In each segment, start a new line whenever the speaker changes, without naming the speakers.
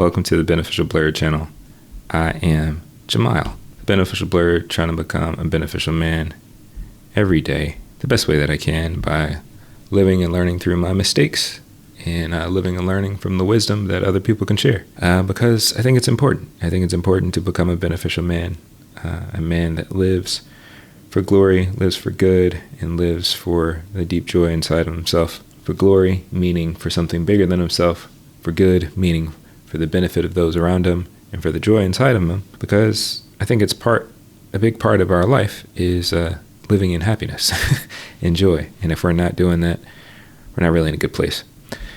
Welcome to the Beneficial Blerd Channel. I am Jamal, the Beneficial Blerd, trying to become a beneficial man every day, the best way that I can, by living and learning through my mistakes and living and learning from the wisdom that other people can share. Because I think it's important. I think it's important to become a beneficial man, a man that lives for glory, lives for good, and lives for the deep joy inside of himself. For glory, meaning for something bigger than himself. For good, meaning for the benefit of those around him, and for the joy inside of him. Because I think it's a big part of our life is living in happiness and joy. And if we're not doing that, we're not really in a good place.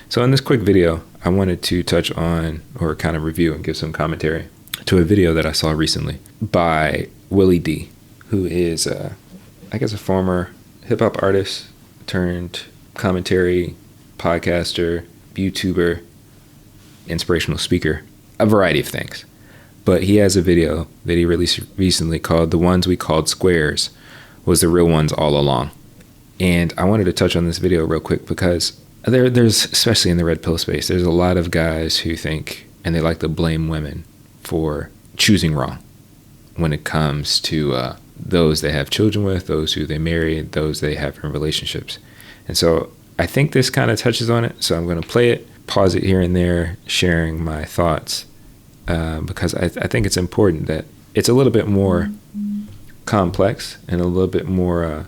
So in this quick video, I wanted to touch on, or kind of review and give some commentary to a video that I saw recently by Willie, who is, I guess, a former hip-hop artist turned commentary, podcaster, YouTuber, inspirational speaker, a variety of things. But he has a video that he released recently called "The Ones We Called Squares Was the Real Ones All Along." And I wanted to touch on this video real quick because there's, especially in the red pill space, there's a lot of guys who think, and they like to blame women for choosing wrong when it comes to those they have children with, those who they marry, those they have in relationships. And so I think this kind of touches on it. So I'm going to play it, pause it here and there, sharing my thoughts, because I think it's important that it's a little bit more complex and a little bit more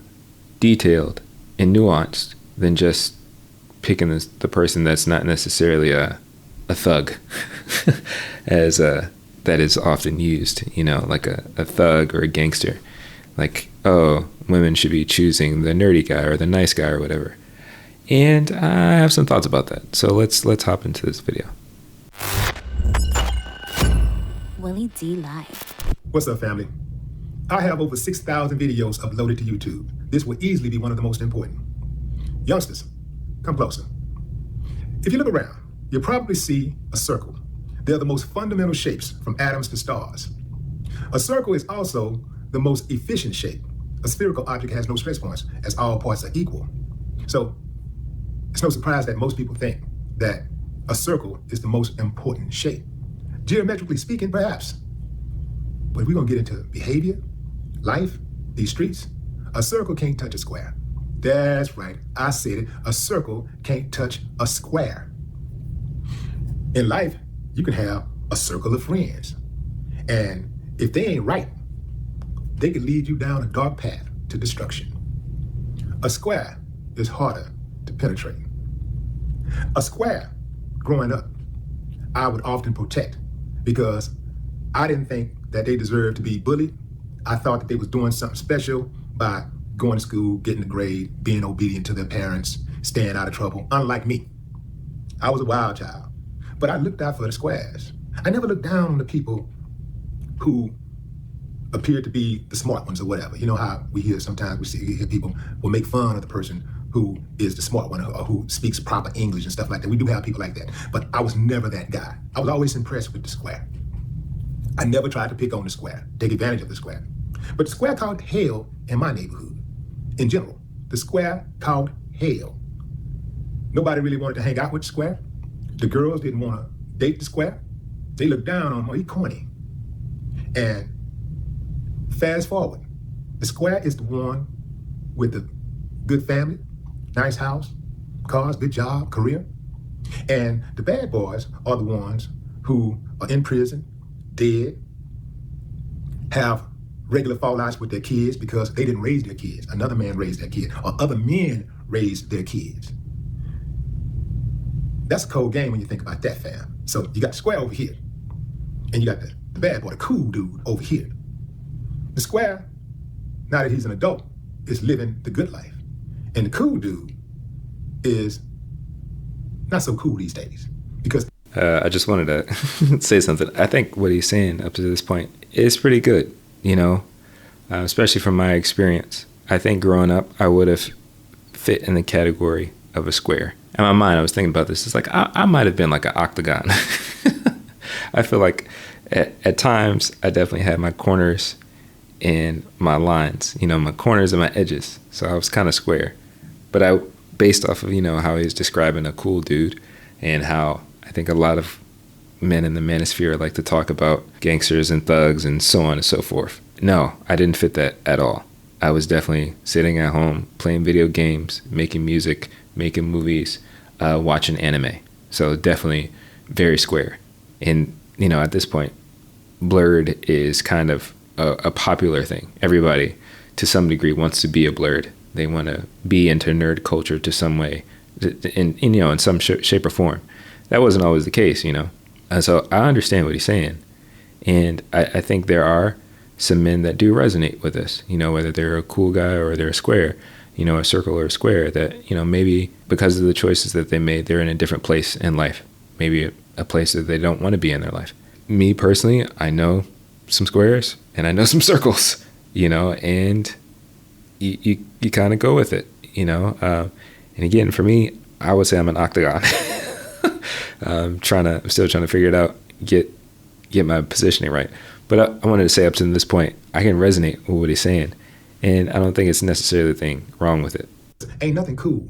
detailed and nuanced than just picking the person that's not necessarily a thug, as that is often used, like a thug or a gangster. Like, oh, women should be choosing the nerdy guy or the nice guy or whatever. And I have some thoughts about that. So let's hop into this video.
Willie D Live.
What's up, family? I have over 6,000 videos uploaded to YouTube. This will easily be one of the most important. Youngsters, come closer. If you look around, you'll probably see a circle. They're the most fundamental shapes, from atoms to stars. A circle is also the most efficient shape. A spherical object has no stress points, as all parts are equal. So it's no surprise that most people think that a circle is the most important shape. Geometrically speaking, perhaps. But if we're gonna get into behavior, life, these streets, a circle can't touch a square. That's right, I said it. A circle can't touch a square. In life, you can have a circle of friends. And if they ain't right, they can lead you down a dark path to destruction. A square is harder to penetrate. A square, growing up, I would often protect because I didn't think that they deserved to be bullied. I thought that they was doing something special by going to school, getting a grade, being obedient to their parents, staying out of trouble, unlike me. I was a wild child, but I looked out for the squares. I never looked down on the people who appeared to be the smart ones or whatever. You know how we hear sometimes, we hear people will make fun of the person who is the smart one or who speaks proper English and stuff like that. We do have people like that, but I was never that guy. I was always impressed with the square. I never tried to pick on the square, take advantage of the square. But the square caught hell in my neighborhood. In general, the square caught hell. Nobody really wanted to hang out with the square. The girls didn't want to date the square. They looked down on him, he corny. And fast forward, the square is the one with the good family, nice house, cars, good job, career. And the bad boys are the ones who are in prison, dead, have regular fallouts with their kids because they didn't raise their kids. Another man raised their kid, or other men raised their kids. That's a cold game when you think about that, fam. So you got the square over here, and you got the bad boy, the cool dude over here. The square, now that he's an adult, is living the good life. And the cool dude is not so cool these days because
I just wanted to say something. I think what he's saying up to this point is pretty good, especially from my experience. I think growing up, I would have fit in the category of a square. In my mind, I was thinking about this. It's like, I might have been like an octagon. I feel like at times, I definitely had my corners and my lines, my corners and my edges. So I was kind of square. But based off of, how he's describing a cool dude and how I think a lot of men in the manosphere like to talk about gangsters and thugs and so on and so forth. No, I didn't fit that at all. I was definitely sitting at home, playing video games, making music, making movies, watching anime. So definitely very square. And, at this point, Blerd is kind of a popular thing. Everybody, to some degree, wants to be a Blerd. They want to be into nerd culture to some way, in some shape or form. That wasn't always the case, And so I understand what he's saying. And I think there are some men that do resonate with this, whether they're a cool guy or they're a square, a circle or a square, that, maybe because of the choices that they made, they're in a different place in life, maybe a place that they don't want to be in their life. Me personally, I know some squares and I know some circles, and you kind of go with it, and again, for me, I would say I'm an octagon. I'm still trying to figure it out, get my positioning right. But I wanted to say up to this point, I can resonate with what he's saying. And I don't think it's necessarily a thing wrong with it.
Ain't nothing cool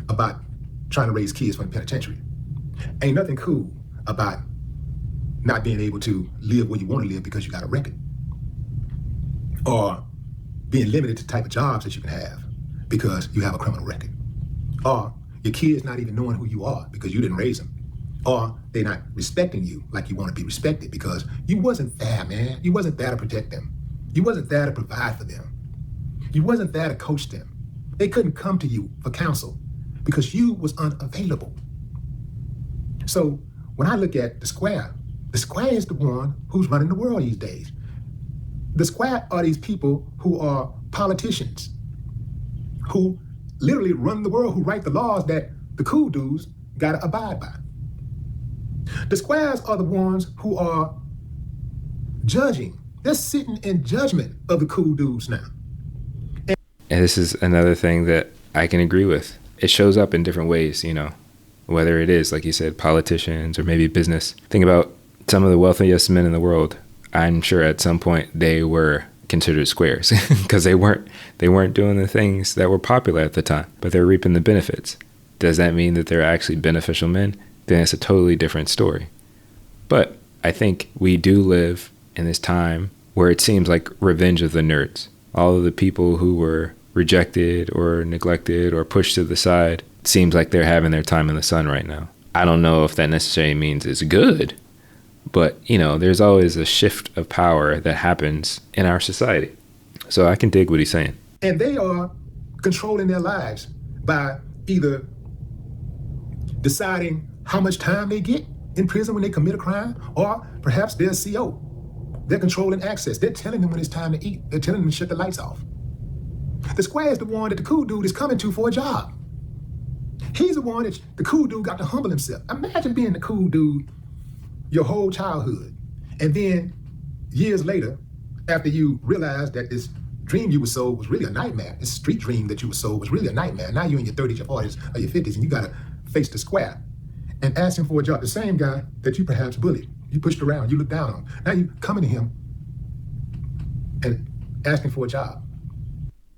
about trying to raise kids from the penitentiary. Ain't nothing cool about not being able to live where you want to live because you got a record. Or being limited to the type of jobs that you can have because you have a criminal record. Or your kids not even knowing who you are because you didn't raise them. Or they're not respecting you like you want to be respected because you wasn't there, man. You wasn't there to protect them. You wasn't there to provide for them. You wasn't there to coach them. They couldn't come to you for counsel because you was unavailable. So when I look at the square is the one who's running the world these days. The square are these people who are politicians, who literally run the world, who write the laws that the cool dudes gotta abide by. The squares are the ones who are judging. They're sitting in judgment of the cool dudes now.
And this is another thing that I can agree with. It shows up in different ways, whether it is, like you said, politicians or maybe business. Think about some of the wealthiest men in the world. I'm sure at some point they were considered squares because they weren't doing the things that were popular at the time, but they're reaping the benefits. Does that mean that they're actually beneficial men? Then it's a totally different story. But I think we do live in this time where it seems like revenge of the nerds. All of the people who were rejected or neglected or pushed to the side, it seems like they're having their time in the sun right now. I don't know if that necessarily means it's good, but there's always a shift of power that happens in our society. So I can dig what he's saying.
And they are controlling their lives by either deciding how much time they get in prison when they commit a crime, or perhaps they're a CO. They're controlling access. They're telling them when it's time to eat. They're telling them to shut the lights off. The square is the one that the cool dude is coming to for a job. He's the one that the cool dude got to humble himself. Imagine being the cool dude your whole childhood. And then years later, after you realize that this dream you were sold was really a nightmare, this street dream that you were sold was really a nightmare. Now you're in your 30s, your 40s, or your 50s, and you got to face the square and ask him for a job. The same guy that you perhaps bullied, you pushed around, you looked down on. Now you coming to him and asking for a job.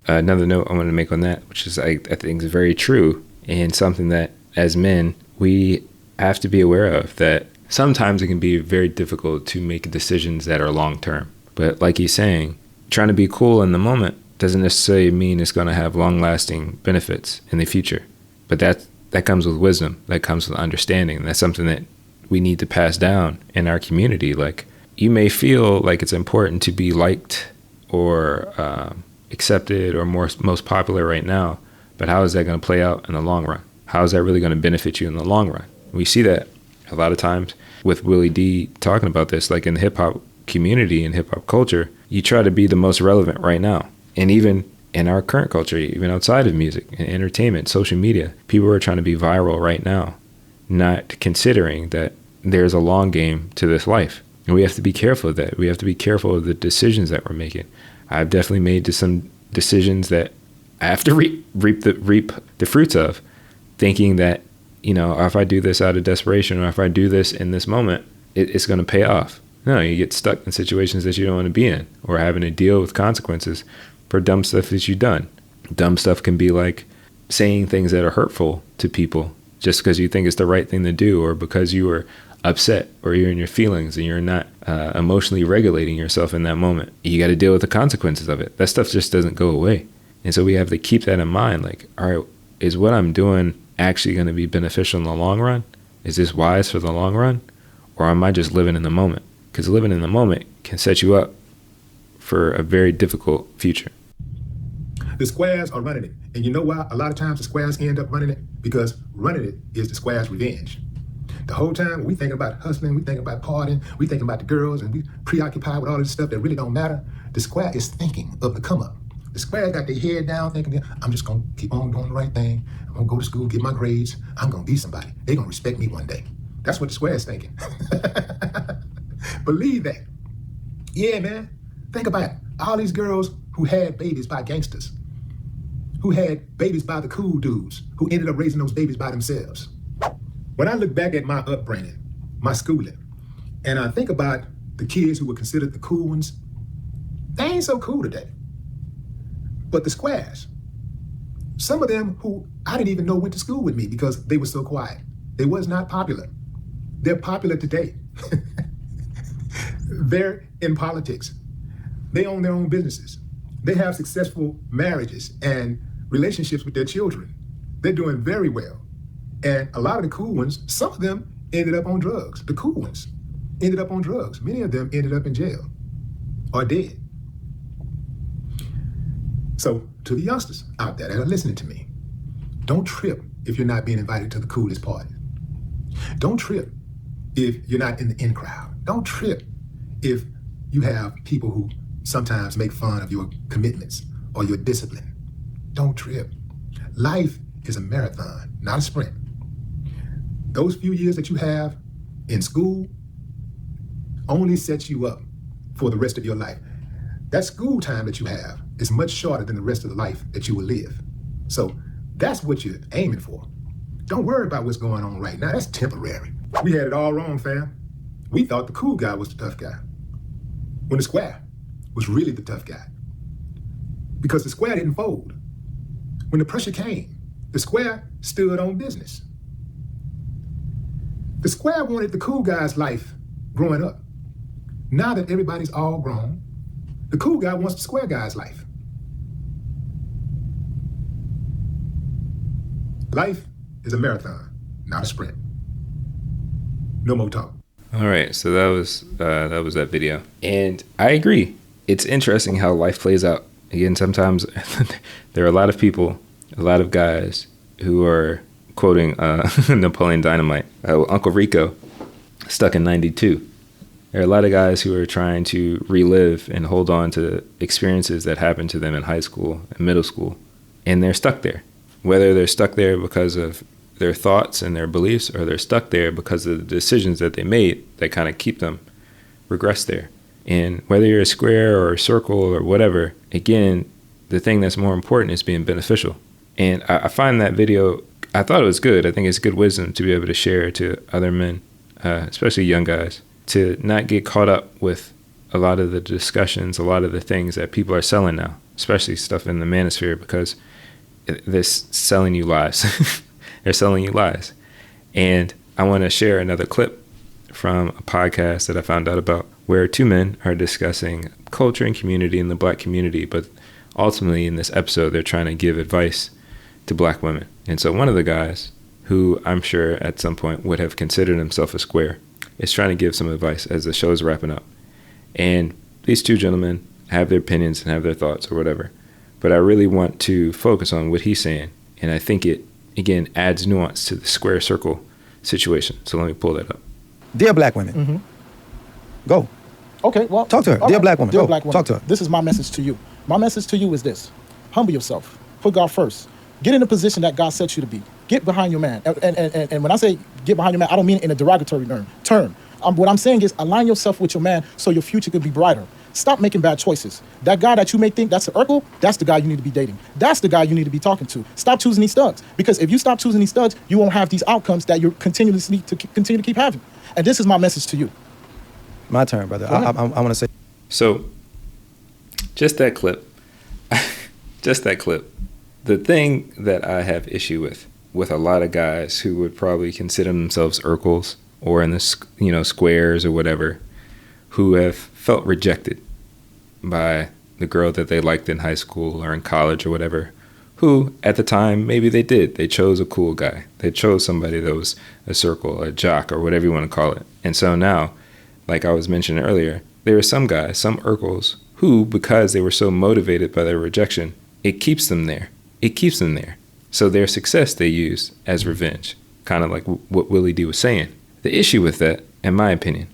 Another note I want to make on that, which is I think is very true, and something that as men we have to be aware of, that sometimes it can be very difficult to make decisions that are long term. But like he's saying, trying to be cool in the moment doesn't necessarily mean it's going to have long lasting benefits in the future. But that comes with wisdom, that comes with understanding. That's something that we need to pass down in our community. Like, you may feel like it's important to be liked or accepted or most popular right now, but how is that going to play out in the long run? How is that really going to benefit you in the long run? We see that a lot of times with Willie D talking about this, like in the hip hop community and hip hop culture, you try to be the most relevant right now. And even in our current culture, even outside of music and entertainment, social media, people are trying to be viral right now, not considering that there's a long game to this life. And we have to be careful of that. We have to be careful of the decisions that we're making. I've definitely made some decisions that I have to reap the fruits of, thinking that, if I do this out of desperation, or if I do this in this moment, it's going to pay off. No, you get stuck in situations that you don't want to be in, or having to deal with consequences for dumb stuff that you've done. Dumb stuff can be like saying things that are hurtful to people just because you think it's the right thing to do, or because you were upset or you're in your feelings and you're not emotionally regulating yourself in that moment, you got to deal with the consequences of it. That stuff just doesn't go away. And so we have to keep that in mind. Like, all right, is what I'm doing actually going to be beneficial in the long run? Is this wise for the long run? Or am I just living in the moment? Because living in the moment can set you up for a very difficult future.
The squares are running it. And you know why a lot of times the squares end up running it? Because running it is the squares' revenge. The whole time we think about hustling, we think about partying, we think about the girls, and we preoccupied with all this stuff that really don't matter. The square is thinking of the come up. The square got their head down thinking, I'm just going to keep on doing the right thing. I'm going to go to school, get my grades. I'm going to be somebody. They're going to respect me one day. That's what the square is thinking. Believe that. Yeah, man. Think about it. All these girls who had babies by gangsters, who had babies by the cool dudes, who ended up raising those babies by themselves. When I look back at my upbringing, my schooling, and I think about the kids who were considered the cool ones, they ain't so cool today. But the squares, some of them who I didn't even know went to school with me because they were so quiet. They was not popular. They're popular today. They're in politics. They own their own businesses. They have successful marriages and relationships with their children. They're doing very well. And a lot of the cool ones, some of them ended up on drugs. The cool ones ended up on drugs. Many of them ended up in jail or dead. So to the youngsters out there that are listening to me, don't trip if you're not being invited to the coolest party. Don't trip if you're not in the in crowd. Don't trip if you have people who sometimes make fun of your commitments or your discipline. Don't trip. Life is a marathon, not a sprint. Those few years that you have in school only sets you up for the rest of your life. That school time that you have is much shorter than the rest of the life that you will live. So that's what you're aiming for. Don't worry about what's going on right now. That's temporary. We had it all wrong, fam. We thought the cool guy was the tough guy, when the square was really the tough guy. Because the square didn't fold. When the pressure came, the square stood on business. The square wanted the cool guy's life growing up. Now that everybody's all grown, the cool guy wants the square guy's life. Life is a marathon, not a sprint. No more talk.
All right, so that was that video, and I agree. It's interesting how life plays out. Again, sometimes there are a lot of people, a lot of guys who are quoting Napoleon Dynamite, Uncle Rico, stuck in '92. There are a lot of guys who are trying to relive and hold on to experiences that happened to them in high school and middle school, and they're stuck there. Whether they're stuck there because of their thoughts and their beliefs, or they're stuck there because of the decisions that they made that kind of keep them regressed there. And whether you're a square or a circle or whatever, again, the thing that's more important is being beneficial. And I find that video, I thought it was good. I think it's good wisdom to be able to share to other men, especially young guys, to not get caught up with a lot of the discussions, a lot of the things that people are selling now, especially stuff in the manosphere, because they're selling you lies. They're selling you lies. And I want to share another clip from a podcast that I found out about, where two men are discussing culture and community in the Black community, but ultimately in this episode, they're trying to give advice to Black women. And so one of the guys, who I'm sure at some point would have considered himself a square, is trying to give some advice as the show is wrapping up. And these two gentlemen have their opinions and have their thoughts or whatever, but I really want to focus on what he's saying. And I think it, again, adds nuance to the square circle situation. So let me pull that up.
Dear Black women, go.
Okay, well.
Talk to her.
All
Dear
right.
Black woman,
Dear
go.
Black woman,
Talk to her.
This is my message to you. My message to you is this. Humble yourself. Put God first. Get in the position that God sets you to be. Get behind your man. And when I say get behind your man, I don't mean it in a derogatory term. What I'm saying is align yourself with your man so your future could be brighter. Stop making bad choices. That guy that you may think that's an Urkel, that's the guy you need to be dating. That's the guy you need to be talking to. Stop choosing these thugs. Because if you stop choosing these thugs, you won't have these outcomes that you're continuously to continue to keep having. And this is my message to you.
My turn, brother. I want to say.
So just that clip, the thing that I have issue with a lot of guys who would probably consider themselves Urkels or in the squares or whatever, who have felt rejected by the girl that they liked in high school or in college or whatever, who at the time maybe they chose a cool guy, they chose somebody that was a circle, a jock, or whatever you want to call it. And so now, like I was mentioning earlier, there are some guys, some Urkels, who, because they were so motivated by their rejection, it keeps them there. So their success they use as revenge, kind of like what Willie D was saying. The issue with that, in my opinion,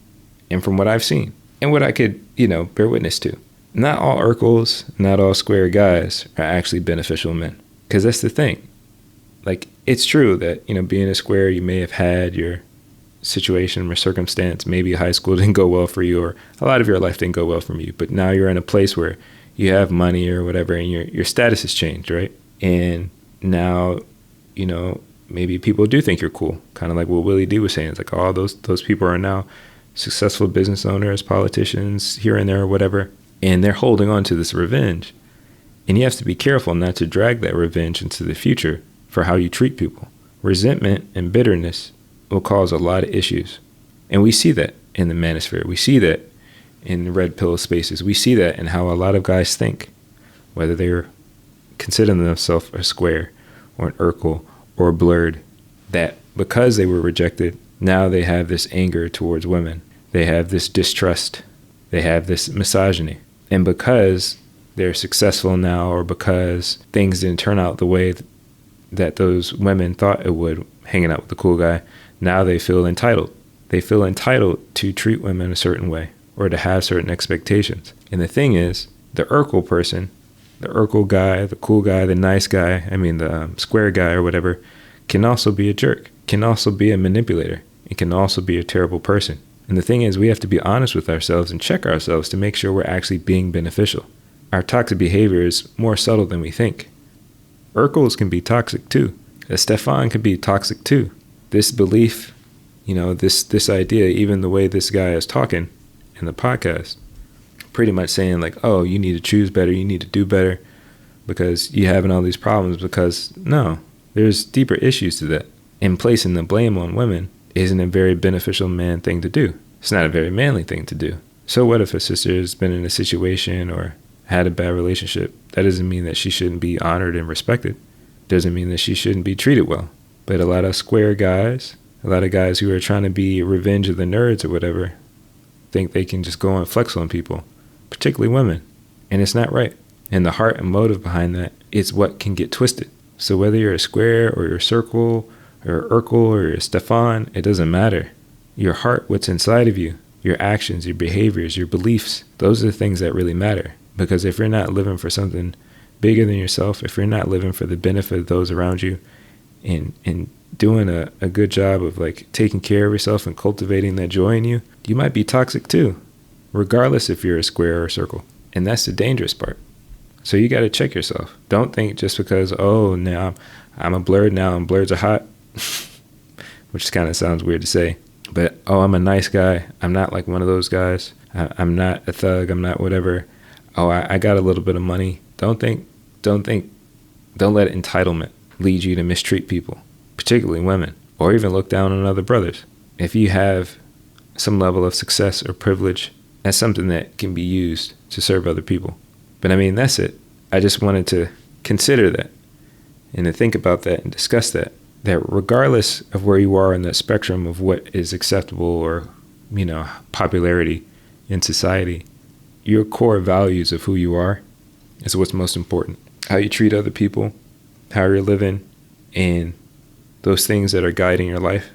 and from what I've seen, and what I could, bear witness to, not all Urkels, not all square guys are actually beneficial men. Because that's the thing. Like, it's true that, being a square, you may have had your situation or circumstance, maybe high school didn't go well for you, or a lot of your life didn't go well for you, but now you're in a place where you have money or whatever, and your status has changed, right? And now, maybe people do think you're cool, kind of like what Willie D was saying. It's like, oh, those people are now successful business owners, politicians, here and there or whatever, and they're holding on to this revenge. And you have to be careful not to drag that revenge into the future for how you treat people. Resentment and bitterness will cause a lot of issues. And we see that in the manosphere. We see that in the red pill spaces. We see that in how a lot of guys think, whether they're considering themselves a square or an Urkel or a blerd, that because they were rejected, now they have this anger towards women. They have this distrust. They have this misogyny. And because they're successful now, or because things didn't turn out the way that those women thought it would, hanging out with the cool guy, now they feel entitled. They feel entitled to treat women a certain way or to have certain expectations. And the thing is, the Urkel person, the Urkel guy, the cool guy, the nice guy, the square guy or whatever, can also be a jerk, can also be a manipulator, and can also be a terrible person. And the thing is, we have to be honest with ourselves and check ourselves to make sure we're actually being beneficial. Our toxic behavior is more subtle than we think. Urkels can be toxic too. Stefan can be toxic too. This belief, this idea, even the way this guy is talking in the podcast, pretty much saying like, oh, you need to choose better, you need to do better because you're having all these problems. Because no, there's deeper issues to that. And placing the blame on women isn't a very beneficial man thing to do. It's not a very manly thing to do. So what if a sister has been in a situation or had a bad relationship? That doesn't mean that she shouldn't be honored and respected. Doesn't mean that she shouldn't be treated well. But a lot of square guys, a lot of guys who are trying to be revenge of the nerds or whatever, think they can just go and flex on people, particularly women. And it's not right. And the heart and motive behind that is what can get twisted. So whether you're a square or you're a circle or Urkel or you're a Stefan, it doesn't matter. Your heart, what's inside of you, your actions, your behaviors, your beliefs, those are the things that really matter. Because if you're not living for something bigger than yourself, if you're not living for the benefit of those around you and doing a good job of like taking care of yourself and cultivating that joy in you, you might be toxic too, regardless if you're a square or a circle. And that's the dangerous part. So you got to check yourself. Don't think just because, oh, now I'm a blerd now and blerds are hot, which kind of sounds weird to say. But, oh, I'm a nice guy. I'm not like one of those guys. I'm not a thug. I'm not whatever. Oh, I got a little bit of money. Don't let entitlement lead you to mistreat people, particularly women, or even look down on other brothers. If you have some level of success or privilege, that's something that can be used to serve other people. But that's it. I just wanted to consider that and to think about that and discuss that regardless of where you are in that spectrum of what is acceptable or, popularity in society, your core values of who you are is what's most important. How you treat other people, how you're living, and those things that are guiding your life,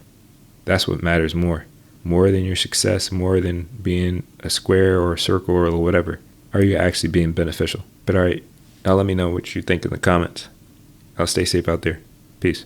that's what matters more than your success, more than being a square or a circle or whatever. Are you actually being beneficial? But all right, now let me know what you think in the comments. I'll stay safe out there. Peace.